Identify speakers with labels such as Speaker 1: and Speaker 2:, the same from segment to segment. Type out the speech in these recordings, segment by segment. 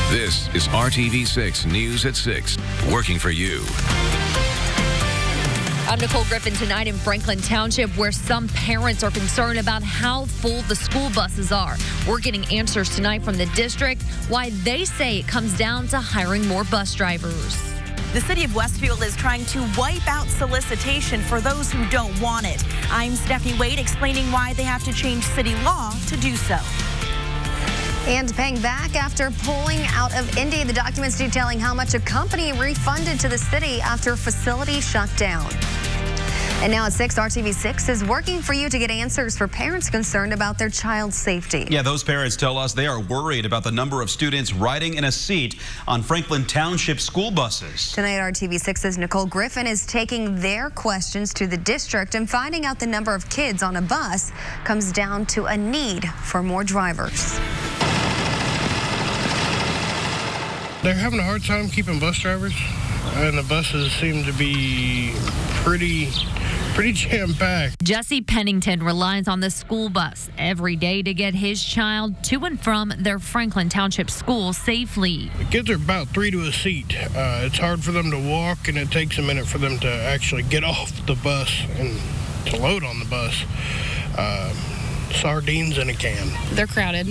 Speaker 1: This is RTV6 News at 6, working for you.
Speaker 2: I'm Nicole Griffin tonight in Franklin Township, where some parents are concerned about how full the school buses are. We're getting answers tonight from the district, why they say it comes down to hiring more bus drivers.
Speaker 3: The city of Westfield is trying to wipe out solicitation for those who don't want it. I'm Stephanie Wade explaining why they have to change city law to do so.
Speaker 4: And paying back after pulling out of Indy. The documents detailing how much a company refunded to the city after facility shut down. And now at 6, RTV6 is working for you to get answers for parents concerned about their child's safety.
Speaker 5: Yeah, those parents tell us they are worried about the number of students riding in a seat on Franklin Township school buses.
Speaker 4: Tonight, RTV6's Nicole Griffin is taking their questions to the district, and finding out the number of kids on a bus comes down to a need for more drivers.
Speaker 6: They're having a hard time keeping bus drivers, and the buses seem to be pretty jam-packed.
Speaker 2: Jesse Pennington relies on the school bus every day to get his child to and from their Franklin Township school safely.
Speaker 6: The kids are about 3 to a seat. It's hard for them to walk, and it takes a minute for them to actually get off the bus and to load on the bus. Sardines in a can.
Speaker 7: They're crowded,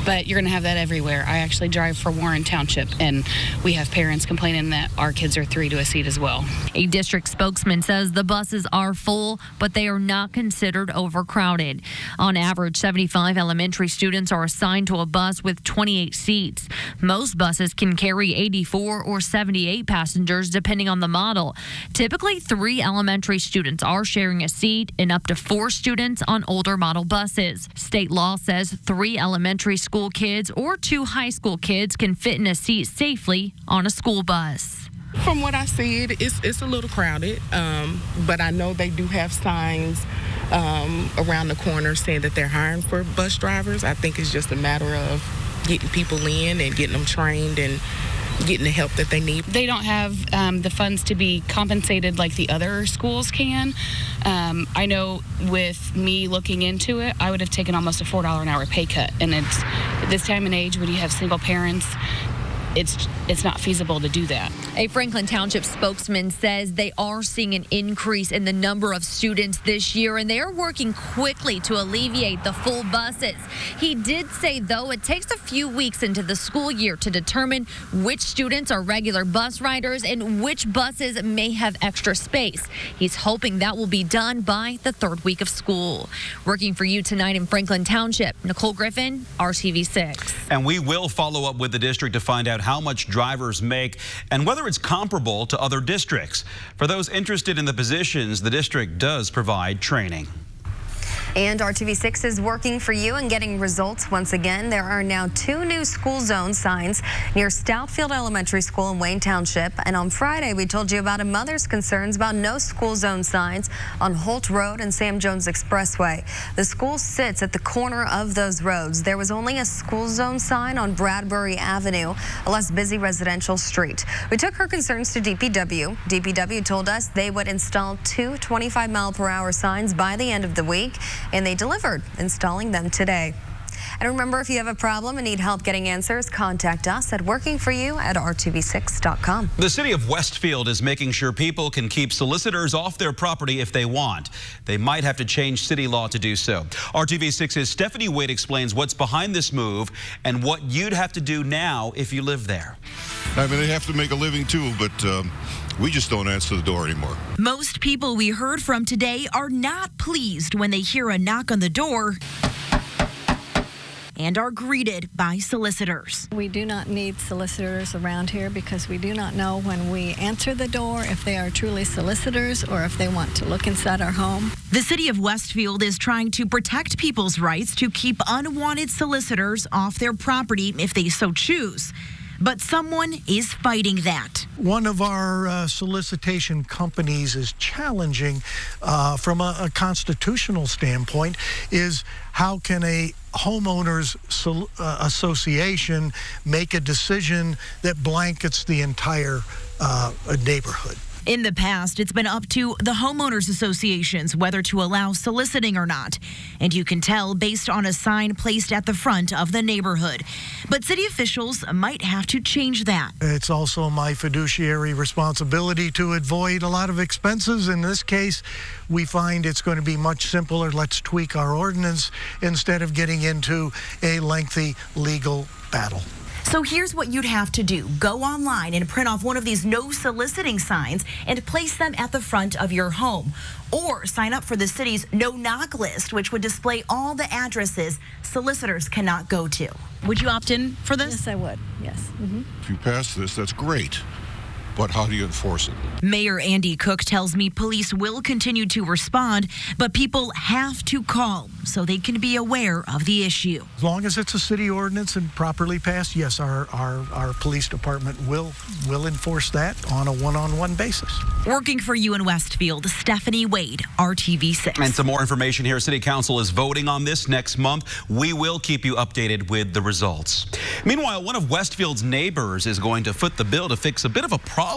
Speaker 7: but you're going to have that everywhere. I actually drive for Warren Township, and we have parents complaining that our kids are 3 to a seat as well.
Speaker 2: A district spokesman says the buses are full, but they are not considered overcrowded. On average, 75 elementary students are assigned to a bus with 28 seats. Most buses can carry 84 or 78 passengers, depending on the model. Typically, 3 elementary students are sharing a seat and up to 4 students on older model buses. State law says 3 elementary school kids or 2 high school kids can fit in a seat safely on a school bus.
Speaker 8: From what I see, it's a little crowded, but I know they do have signs around the corner saying that they're hiring for bus drivers. I think it's just a matter of getting people in and getting them trained and getting the help that they need.
Speaker 7: They don't have the funds to be compensated like the other schools can. I know with me looking into it, I would have taken almost a $4 an hour pay cut. And it's this time and age when you have single parents, it's not feasible to do that.
Speaker 2: A Franklin Township spokesman says they are seeing an increase in the number of students this year, and they are working quickly to alleviate the full buses. He did say, though, it takes a few weeks into the school year to determine which students are regular bus riders and which buses may have extra space. He's hoping that will be done by the 3rd week of school. Working for you tonight in Franklin Township, Nicole Griffin, RTV6.
Speaker 5: And we will follow up with the district to find out how much drivers make and whether it's comparable to other districts. For those interested in the positions, the district does provide training.
Speaker 4: And RTV6 is working for you and getting results once again. There are now 2 new school zone signs near Stoutfield Elementary School in Wayne Township. And on Friday, we told you about a mother's concerns about no school zone signs on Holt Road and Sam Jones Expressway. The school sits at the corner of those roads. There was only a school zone sign on Bradbury Avenue, a less busy residential street. We took her concerns to DPW. DPW told us they would install 2 25-mile-per-hour signs by the end of the week, and they delivered, installing them today. And remember, if you have a problem and need help getting answers, contact us at workingforyou@rtv6.com.
Speaker 5: The city of Westfield is making sure people can keep solicitors off their property if they want. They might have to change city law to do so. RTV6's Stephanie Wade explains what's behind this move and what you'd have to do now if you live there.
Speaker 9: I mean, they have to make a living too, but we just don't answer the door anymore.
Speaker 3: Most people we heard from today are not pleased when they hear a knock on the door and are greeted by solicitors.
Speaker 10: We do not need solicitors around here because we do not know when we answer the door if they are truly solicitors or if they want to look inside our home.
Speaker 3: The city of Westfield is trying to protect people's rights to keep unwanted solicitors off their property if they so choose. But someone is fighting that.
Speaker 11: One of our solicitation companies is challenging from a constitutional standpoint is how can a homeowners association make a decision that blankets the entire neighborhood.
Speaker 3: In the past, it's been up to the homeowners associations whether to allow soliciting or not. And you can tell based on a sign placed at the front of the neighborhood. But city officials might have to change that.
Speaker 11: It's also my fiduciary responsibility to avoid a lot of expenses. In this case, we find it's going to be much simpler. Let's tweak our ordinance instead of getting into a lengthy legal battle.
Speaker 3: So here's what you'd have to do. Go online and print off one of these no soliciting signs and place them at the front of your home. Or sign up for the city's no knock list, which would display all the addresses solicitors cannot go to. Would you opt in for this?
Speaker 10: Yes, I would. Yes. Mm-hmm.
Speaker 9: If you pass this, that's great. But how do you enforce it?
Speaker 3: Mayor Andy Cook tells me police will continue to respond, but people have to call so they can be aware of the issue.
Speaker 11: As long as it's a city ordinance and properly passed, yes, our police department will enforce that on a one-on-one basis.
Speaker 3: Working for you in Westfield, Stephanie Wade, RTV6.
Speaker 5: And some more information here. City Council is voting on this next month. We will keep you updated with the results. Meanwhile, one of Westfield's neighbors is going to foot the bill to fix a bit of a problem.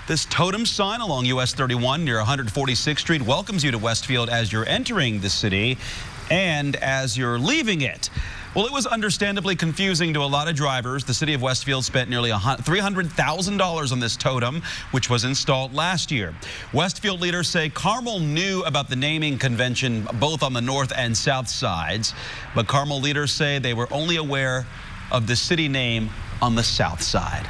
Speaker 5: This totem sign along US 31 near 146th Street welcomes you to Westfield as you're entering the city and as you're leaving it. Well, it was understandably confusing to a lot of drivers. The city of Westfield spent nearly $300,000 on this totem, which was installed last year. Westfield leaders say Carmel knew about the naming convention both on the north and south sides, but Carmel leaders say they were only aware of the city name on the south side.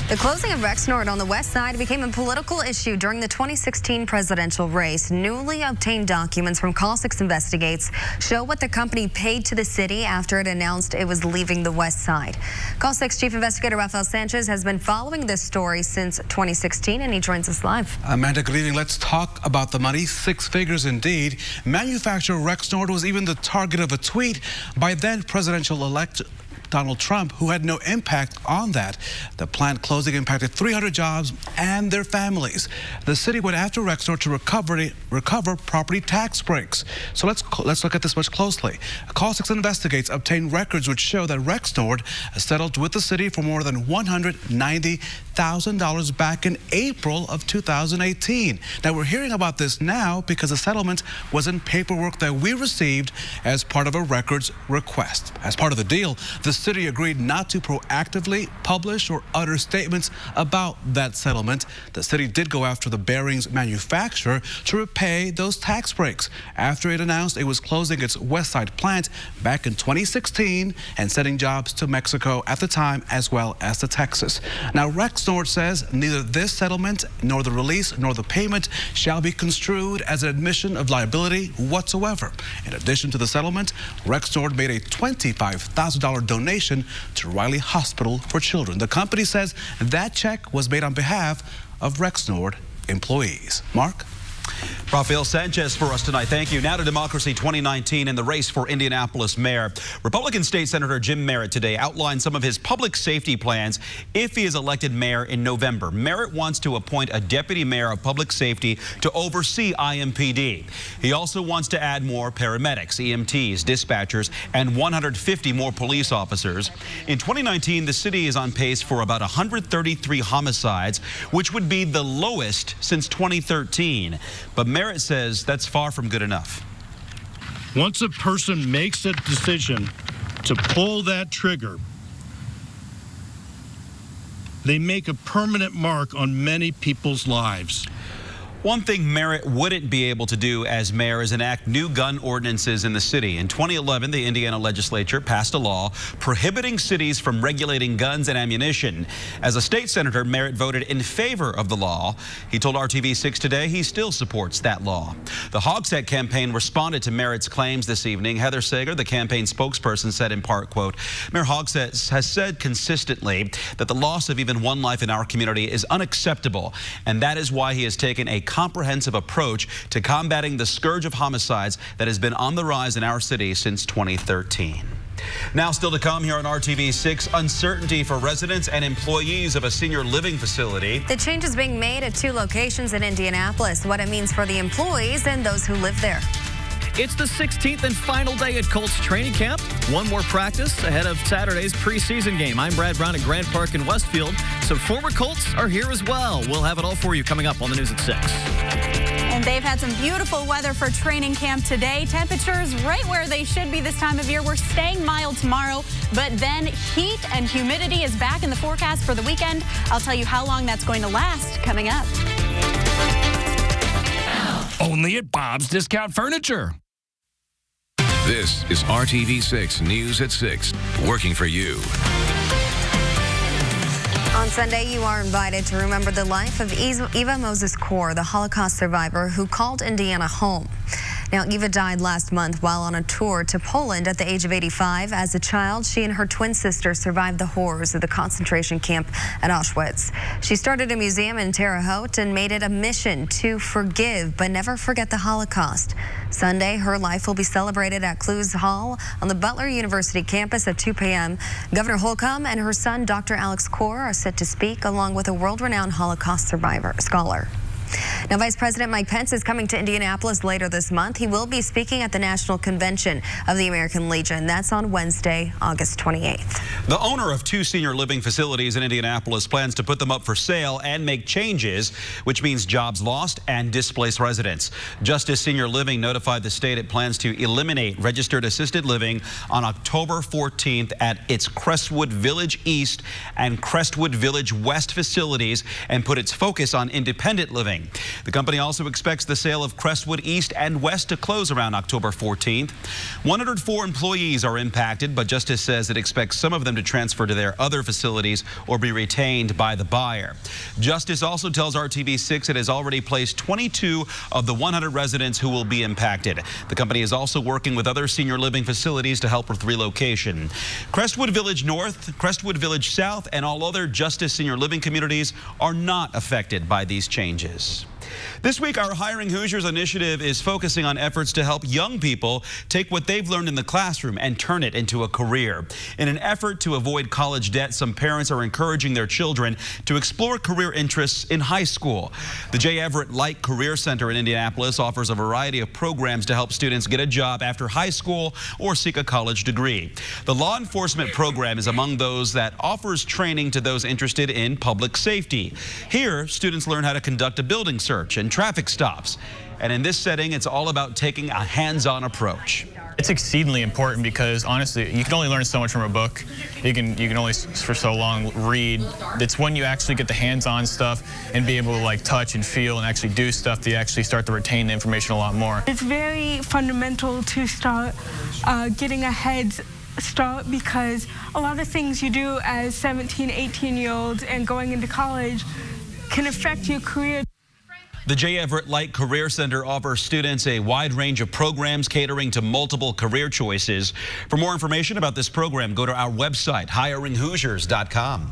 Speaker 4: The closing of Rexnord on the west side became a political issue during the 2016 presidential race. Newly obtained documents from Colts Investigates show what the company paid to the city after it announced it was leaving the west side. Colts Chief Investigator Rafael Sanchez has been following this story since 2016, and he joins us live.
Speaker 12: Amanda, good evening. Let's talk about the money. 6 figures indeed. Manufacturer Rexnord was even the target of a tweet by then presidential-elect Donald Trump, who had no impact on that. The plant closing impacted 300 jobs and their families. The city went after Rexnord to recover property tax breaks. So let's look at this much closely. Colts Investigates obtained records which show that Rexnord settled with the city for more than $190,000 back in April of 2018. Now we're hearing about this now because the settlement was in paperwork that we received as part of a records request. As part of the deal, the city agreed not to proactively publish or utter statements about that settlement. The city did go after the bearings manufacturer to repay those tax breaks after it announced it was closing its West Side plant back in 2016 and sending jobs to Mexico at the time as well as to Texas. Now, Rexnord says neither this settlement nor the release nor the payment shall be construed as an admission of liability whatsoever. In addition to the settlement, Rexnord made a $25,000 donation to Riley Hospital for Children. The company says that check was made on behalf of Rexnord employees. Mark?
Speaker 5: Rafael Sanchez for us tonight. Thank you. Now to Democracy 2019 and the race for Indianapolis mayor. Republican State Senator Jim Merritt today outlined some of his public safety plans if he is elected mayor in November. Merritt wants to appoint a deputy mayor of public safety to oversee IMPD. He also wants to add more paramedics, EMTs, dispatchers, and 150 more police officers. In 2019, the city is on pace for about 133 homicides, which would be the lowest since 2013. But Merritt says that's far from good enough.
Speaker 13: Once a person makes a decision to pull that trigger, they make a permanent mark on many people's lives.
Speaker 5: One thing Merritt wouldn't be able to do as mayor is enact new gun ordinances in the city. In 2011, the Indiana legislature passed a law prohibiting cities from regulating guns and ammunition. As a state senator, Merritt voted in favor of the law. He told RTV6 today he still supports that law. The Hogsett campaign responded to Merritt's claims this evening. Heather Sager, the campaign spokesperson, said in part, quote, Mayor Hogsett has said consistently that the loss of even one life in our community is unacceptable, and that is why he has taken a comprehensive approach to combating the scourge of homicides that has been on the rise in our city since 2013. Now, still to come here on RTV6, uncertainty for residents and employees of a senior living facility.
Speaker 4: The change is being made at 2 locations in Indianapolis, what it means for the employees and those who live there.
Speaker 14: It's the 16th and final day at Colts training camp. One more practice ahead of Saturday's preseason game. I'm Brad Brown at Grand Park in Westfield. Some former Colts are here as well. We'll have it all for you coming up on the news at 6.
Speaker 15: And they've had some beautiful weather for training camp today. Temperatures right where they should be this time of year. We're staying mild tomorrow, but then heat and humidity is back in the forecast for the weekend. I'll tell you how long that's going to last coming up.
Speaker 16: Only at Bob's Discount Furniture.
Speaker 1: This is RTV6 News at 6, working for you.
Speaker 4: On Sunday, you are invited to remember the life of Eva Moses, the Holocaust survivor who called Indiana home. Now, Eva died last month while on a tour to Poland at the age of 85. As a child, she and her twin sister survived the horrors of the concentration camp at Auschwitz. She started a museum in Terre Haute and made it a mission to forgive but never forget the Holocaust. Sunday, her life will be celebrated at Clues Hall on the Butler University campus at 2 p.m. Governor Holcomb and her son, Dr. Alex Kaur, are set to speak, along with a world-renowned Holocaust scholar. Now, Vice President Mike Pence is coming to Indianapolis later this month. He will be speaking at the National Convention of the American Legion. That's on Wednesday, August 28th.
Speaker 5: The owner of 2 senior living facilities in Indianapolis plans to put them up for sale and make changes, which means jobs lost and displaced residents. Justice Senior Living notified the state it plans to eliminate registered assisted living on October 14th at its Crestwood Village East and Crestwood Village West facilities and put its focus on independent living. The company also expects the sale of Crestwood East and West to close around October 14th. 104 employees are impacted, but Justice says it expects some of them to transfer to their other facilities or be retained by the buyer. Justice also tells RTV6 it has already placed 22 of the 100 residents who will be impacted. The company is also working with other senior living facilities to help with relocation. Crestwood Village North, Crestwood Village South, and all other Justice Senior Living communities are not affected by these changes. This week, our Hiring Hoosiers initiative is focusing on efforts to help young people take what they've learned in the classroom and turn it into a career. In an effort to avoid college debt, some parents are encouraging their children to explore career interests in high school. The J. Everett Light Career Center in Indianapolis offers a variety of programs to help students get a job after high school or seek a college degree. The law enforcement program is among those that offers training to those interested in public safety. Here, students learn how to conduct a building search and traffic stops. And in this setting, it's all about taking a hands-on approach.
Speaker 17: It's exceedingly important because, honestly, you can only learn so much from a book. You can only, for so long, read. It's when you actually get the hands-on stuff and be able to, like, touch and feel and actually do stuff that you actually start to retain the information a lot more.
Speaker 18: It's very fundamental to start getting a head start because a lot of things you do as 17, 18-year-olds and going into college can affect your career.
Speaker 5: The J. Everett Light Career Center offers students a wide range of programs catering to multiple career choices. For more information about this program, go to our website, hiringhoosiers.com.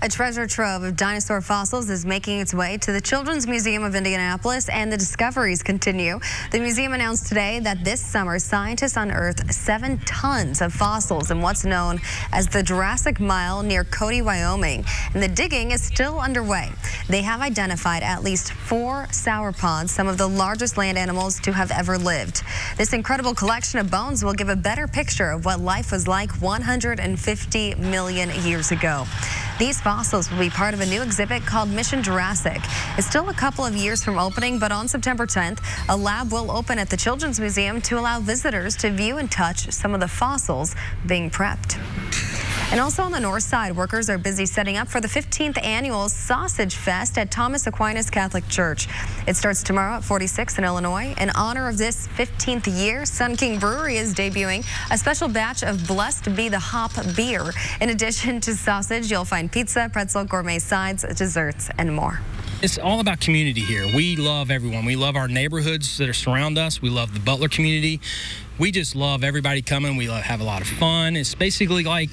Speaker 4: A treasure trove of dinosaur fossils is making its way to the Children's Museum of Indianapolis, and the discoveries continue. The museum announced today that this summer, scientists unearthed 7 tons of fossils in what's known as the Jurassic Mile near Cody, Wyoming, and the digging is still underway. They have identified at least 4 sauropods, some of the largest land animals to have ever lived. This incredible collection of bones will give a better picture of what life was like 150 million years ago. These fossils will be part of a new exhibit called Mission Jurassic. It's still a couple of years from opening, but on September 10th, a lab will open at the Children's Museum to allow visitors to view and touch some of the fossils being prepped. And also on the north side, workers are busy setting up for the 15th annual Sausage Fest at Thomas Aquinas Catholic Church. It starts tomorrow at 46 in Illinois. In honor of this 15th year, Sun King Brewery is debuting a special batch of Blessed Be the Hop beer. In addition to sausage, you'll find pizza, pretzel, gourmet sides, desserts, and more.
Speaker 19: It's all about community here. We love everyone. We love our neighborhoods that surround us. We love the Butler community. we just love everybody coming. We have a lot of fun. It's basically like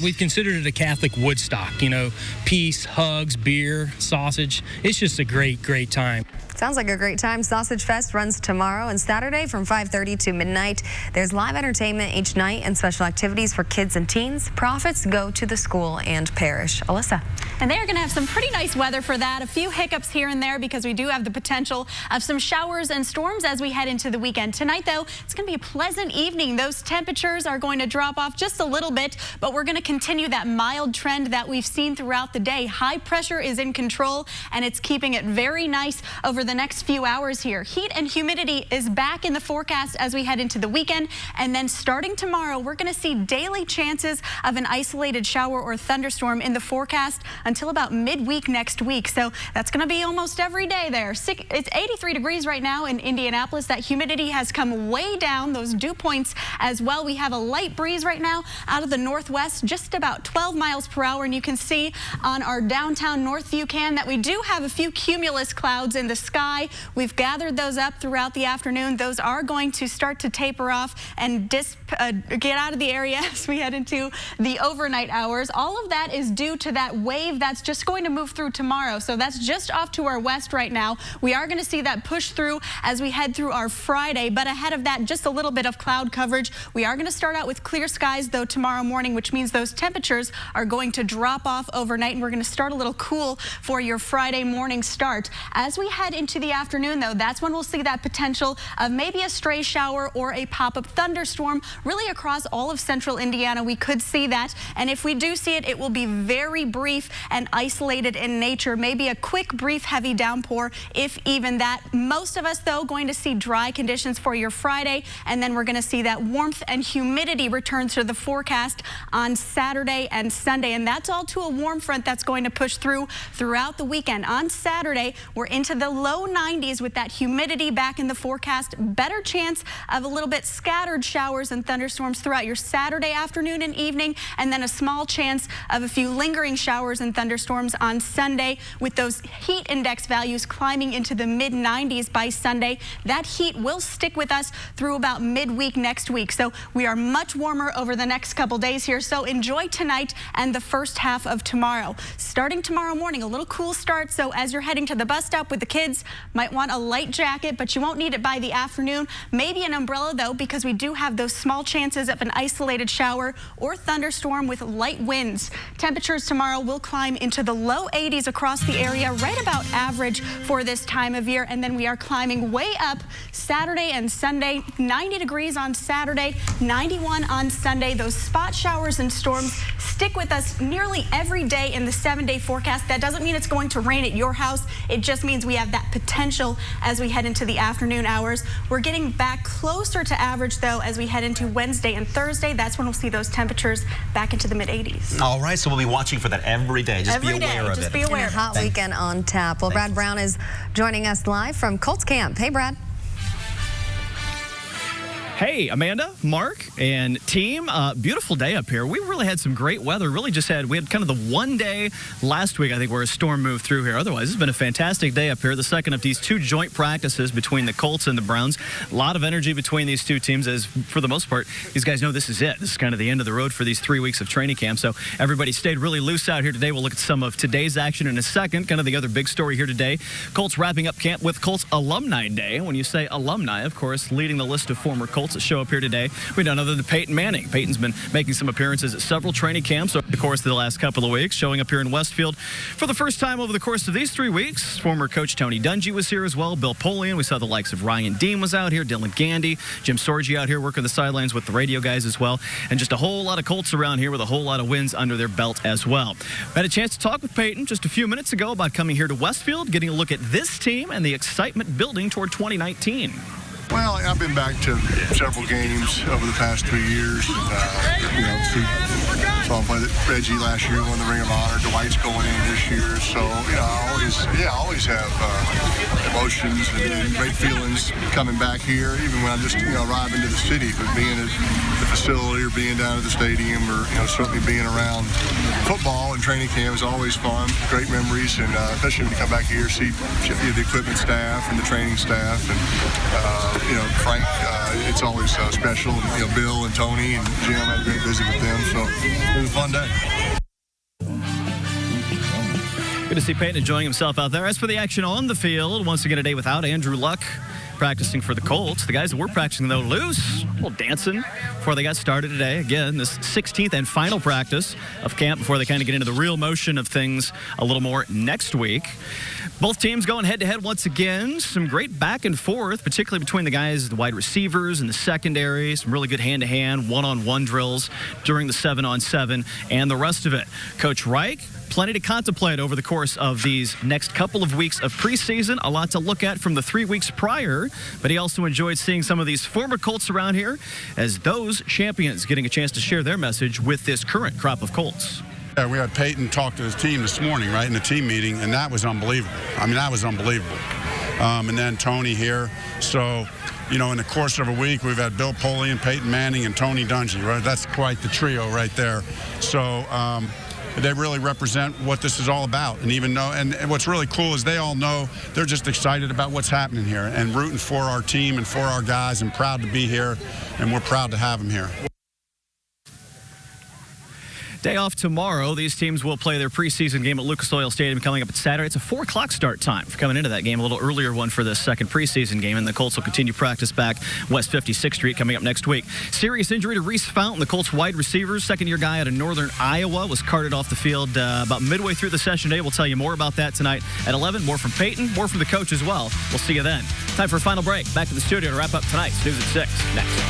Speaker 19: we've considered it a Catholic Woodstock, you know, peace, hugs, beer, sausage. It's just a great, great time.
Speaker 4: Sounds like a great time. Sausage Fest runs tomorrow and Saturday from 5:30 to midnight. There's live entertainment each night and special activities for kids and teens. Profits go to the school and parish. Alyssa.
Speaker 15: And they are going to have some pretty nice weather for that. A few hiccups here and there because we do have the potential of some showers and storms as we head into the weekend. Tonight, though, it's going to be a pleasant evening. Those temperatures are going to drop off just a little bit, but we're going to continue that mild trend that we've seen throughout the day. High pressure is in control, and it's keeping it very nice over the next few hours here. Heat and humidity is back in the forecast as we head into the weekend, and then starting tomorrow, we're going to see daily chances of an isolated shower or thunderstorm in the forecast until about midweek next week. So that's going to be almost every day there. It's 83 degrees right now in Indianapolis. That humidity has come way down, those dew points as well. We have a light breeze right now out of the northwest, just about 12 miles per hour, and you can see on our downtown north view cam that we do have a few cumulus clouds in the sky. We've gathered those up throughout the afternoon. Those are going to start to taper off and get out of the area as we head into the overnight hours. All of that is due to that wave that's just going to move through tomorrow. So that's just off to our west right now. We are going to see that push through as we head through our Friday, but ahead of that, just a little bit of cloud coverage. We are going to start out with clear skies, though, tomorrow morning, which means those temperatures are going to drop off overnight, and we're going to start a little cool for your Friday morning start. As we head into the afternoon, though, that's when we'll see that potential of maybe a stray shower or a pop-up thunderstorm. Really across all of central Indiana, we could see that, and if we do see it, it will be very brief and isolated in nature. Maybe a quick, brief, heavy downpour, if even that. Most of us, though, going to see dry conditions for your Friday, and then we're going to see that warmth and humidity return to the forecast on Saturday and Sunday, and that's all to a warm front that's going to push throughout the weekend. On Saturday, we're into the low 90s with that humidity back in the forecast. Better chance of a little bit scattered showers and thunderstorms throughout your Saturday afternoon and evening, and then a small chance of a few lingering showers and thunderstorms on Sunday, with those heat index values climbing into the mid-90s by Sunday. That heat will stick with us through about midweek next week. So we are much warmer over the next couple days here. So enjoy tonight and the first half of tomorrow. Starting tomorrow morning, a little cool start. So as you're heading to the bus stop with the kids, might want a light jacket, but you won't need it by the afternoon. Maybe an umbrella, though, because we do have those small chances of an isolated shower or thunderstorm with light winds. Temperatures tomorrow will climb into the low 80s across the area, right about average for this time of year. And then we are climbing way up Saturday and Sunday. 90 degrees on Saturday, 91 on Sunday. Those spot showers and storms stick with us nearly every day in the 7-day forecast. That doesn't mean it's going to rain at your house. It just means we have that potential as we head into the afternoon hours. We're getting back closer to average, though, as we head into Wednesday and Thursday. That's when we'll see those temperatures back into the mid-80s.
Speaker 5: All right, so we'll be watching for that every day. Just be aware of it.
Speaker 4: Just be aware. A hot weekend on tap. Well, Brad Brown is joining us live from Colts camp. Hey, Brad.
Speaker 14: Hey, Amanda, Mark, and team. Beautiful day up here. We really had some great weather. We had kind of the one day last week, I think, where a storm moved through here. Otherwise, it's been a fantastic day up here. The second of these two joint practices between the Colts and the Browns. A lot of energy between these two teams, as for the most part, these guys know this is it. This is kind of the end of the road for these 3 weeks of training camp. So everybody stayed really loose out here today. We'll look at some of today's action in a second. Kind of the other big story here today. Colts wrapping up camp with Colts Alumni Day. When you say alumni, of course, leading the list of former Colts that show up here today, we none other than Peyton Manning. Peyton's been making some appearances at several training camps over the course of the last couple of weeks, showing up here in Westfield for the first time over the course of these 3 weeks. Former coach Tony Dungy was here as well. Bill Polian. We saw the likes of Ryan Dean was out here. Dylan Gandy, Jim Sorgi out here working the sidelines with the radio guys as well. And just a whole lot of Colts around here with a whole lot of wins under their belt as well. I had a chance to talk with Peyton just a few minutes ago about coming here to Westfield, getting a look at this team and the excitement building toward 2019.
Speaker 20: Well, I've been back to several games over the past 3 years. Saw him play Reggie last year, won the Ring of Honor. Dwight's going in this year. So, I always have emotions and great feelings coming back here, even when I'm just, arriving to the city. But being at the facility or being down at the stadium or, certainly being around football and training camp is always fun. Great memories, and especially when you come back here, see the equipment staff and the training staff. And, Frank, it's always special. And, Bill and Tony and Jim, I had a great visit with them. So it was a fun day.
Speaker 14: Good to see Peyton enjoying himself out there. As for the action on the field, once again a day without Andrew Luck practicing for the Colts. The guys that were practicing, though, loose, a little dancing before they got started today. Again, this 16th and final practice of camp before they kind of get into the real motion of things a little more next week. Both teams going head-to-head once again. Some great back and forth, particularly between the guys, the wide receivers and the secondary. Some really good hand-to-hand, one-on-one drills during the 7-on-7 and the rest of it. Coach Reich, plenty to contemplate over the course of these next couple of weeks of preseason. A lot to look at from the 3 weeks prior, but he also enjoyed seeing some of these former Colts around here as those champions getting a chance to share their message with this current crop of Colts.
Speaker 21: Yeah, we had Peyton talk to his team this morning, right, in the team meeting, and that was unbelievable. I mean, that was unbelievable. And then Tony here. So, in the course of a week, we've had Bill Pulley and Peyton Manning and Tony Dungy, right? That's quite the trio right there. So, they really represent what this is all about. And what's really cool is they all know they're just excited about what's happening here and rooting for our team and for our guys and proud to be here, and we're proud to have them here.
Speaker 14: Day off tomorrow. These teams will play their preseason game at Lucas Oil Stadium coming up at Saturday. It's a 4 o'clock start time for coming into that game, a little earlier one for this second preseason game, and the Colts will continue practice back West 56th Street coming up next week. Serious injury to Reese Fountain, the Colts wide receiver, second-year guy out of northern Iowa, was carted off the field about midway through the session today. We'll tell you more about that tonight at 11. More from Peyton, more from the coach as well. We'll see you then. Time for a final break. Back to the studio to wrap up tonight's News at 6 next.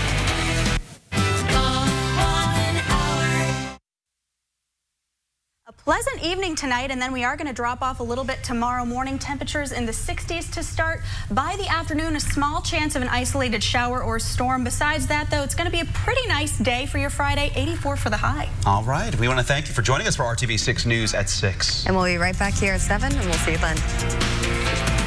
Speaker 15: Pleasant evening tonight, and then we are going to drop off a little bit tomorrow morning. Temperatures in the 60s to start. By the afternoon, a small chance of an isolated shower or storm. Besides that, though, it's going to be a pretty nice day for your Friday. 84 for the high.
Speaker 5: All right. We want to thank you for joining us for RTV6 News at 6.
Speaker 4: And we'll be right back here at 7, and we'll see you then.